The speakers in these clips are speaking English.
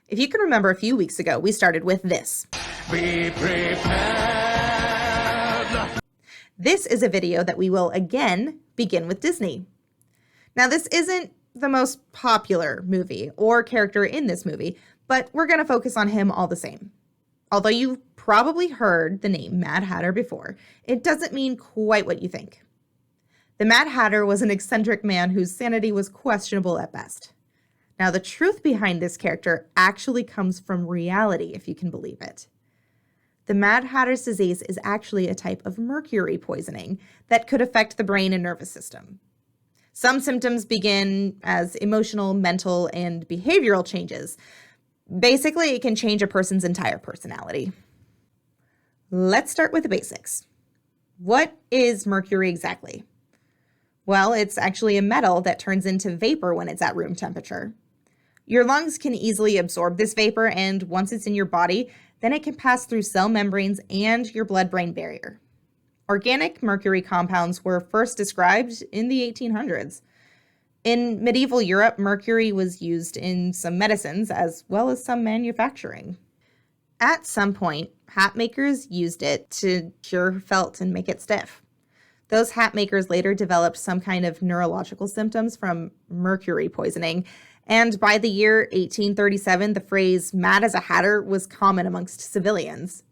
If you can remember a few weeks ago, we started with this. Be prepared. This is a video that we will again begin with Disney. Now, this isn't the most popular movie or character in this movie, but we're going to focus on him all the same. Although you've probably heard the name Mad Hatter before, it doesn't mean quite what you think. The Mad Hatter was an eccentric man whose sanity was questionable at best. Now, the truth behind this character actually comes from reality, if you can believe it. The Mad Hatter's disease is actually a type of mercury poisoning that could affect the brain and nervous system. Some symptoms begin as emotional, mental, and behavioral changes. Basically, it can change a person's entire personality. Let's start with the basics. What is mercury exactly? Well, it's actually a metal that turns into vapor when it's at room temperature. Your lungs can easily absorb this vapor, and once it's in your body, then it can pass through cell membranes and your blood-brain barrier. Organic mercury compounds were first described in the 1800s. In medieval Europe, mercury was used in some medicines as well as some manufacturing. At some point, hat makers used it to cure felt and make it stiff. Those hat makers later developed some kind of neurological symptoms from mercury poisoning, and by the year 1837, the phrase "mad as a hatter" was common amongst civilians.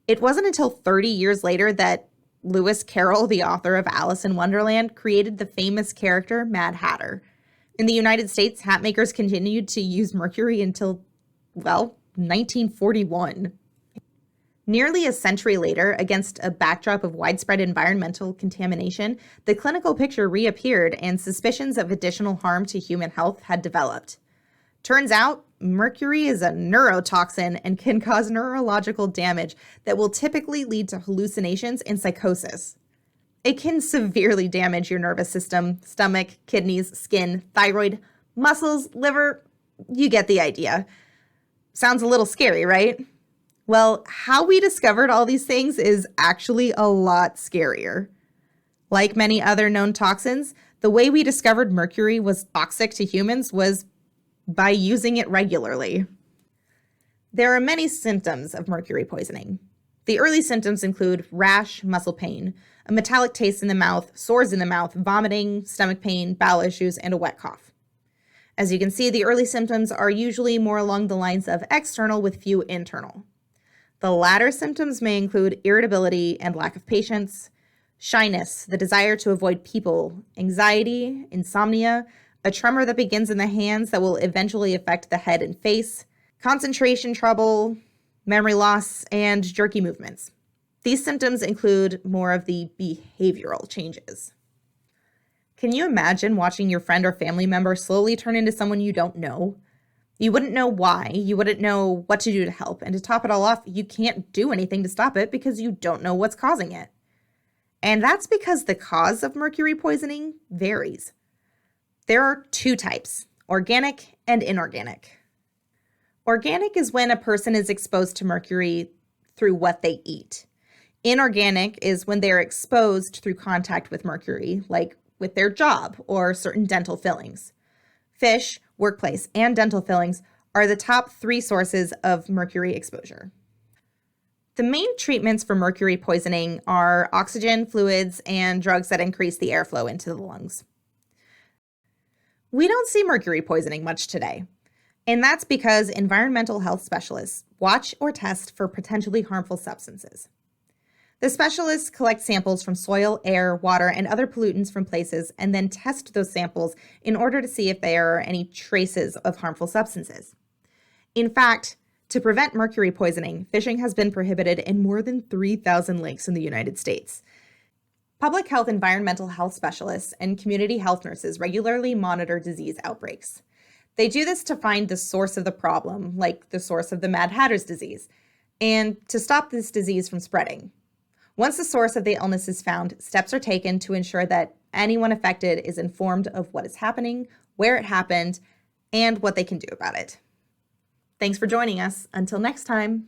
It wasn't until 30 years later that Lewis Carroll, the author of Alice in Wonderland, created the famous character Mad Hatter. In the United States, hat makers continued to use mercury until, 1941. Nearly a century later, against a backdrop of widespread environmental contamination, the clinical picture reappeared and suspicions of additional harm to human health had developed. Turns out, mercury is a neurotoxin and can cause neurological damage that will typically lead to hallucinations and psychosis. It can severely damage your nervous system, stomach, kidneys, skin, thyroid, muscles, liver. You get the idea. Sounds a little scary, right? Well, how we discovered all these things is actually a lot scarier. Like many other known toxins, the way we discovered mercury was toxic to humans was by using it regularly. There are many symptoms of mercury poisoning. The early symptoms include rash, muscle pain, a metallic taste in the mouth, sores in the mouth, vomiting, stomach pain, bowel issues, and a wet cough. As you can see, the early symptoms are usually more along the lines of external with few internal. The latter symptoms may include irritability and lack of patience, shyness, the desire to avoid people, anxiety, insomnia, a tremor that begins in the hands that will eventually affect the head and face, concentration trouble, memory loss, and jerky movements. These symptoms include more of the behavioral changes. Can you imagine watching your friend or family member slowly turn into someone you don't know? You wouldn't know why, you wouldn't know what to do to help, and to top it all off, you can't do anything to stop it because you don't know what's causing it. And that's because the cause of mercury poisoning varies. There are two types, organic and inorganic. Organic is when a person is exposed to mercury through what they eat. Inorganic is when they're exposed through contact with mercury, like with their job or certain dental fillings. Fish, workplace, and dental fillings are the top 3 sources of mercury exposure. The main treatments for mercury poisoning are oxygen, fluids, and drugs that increase the airflow into the lungs. We don't see mercury poisoning much today, and that's because environmental health specialists watch or test for potentially harmful substances. The specialists collect samples from soil, air, water, and other pollutants from places and then test those samples in order to see if there are any traces of harmful substances. In fact, to prevent mercury poisoning, fishing has been prohibited in more than 3,000 lakes in the United States. Public health environmental health specialists and community health nurses regularly monitor disease outbreaks. They do this to find the source of the problem, like the source of the Mad Hatter's disease, and to stop this disease from spreading. Once the source of the illness is found, steps are taken to ensure that anyone affected is informed of what is happening, where it happened, and what they can do about it. Thanks for joining us. Until next time.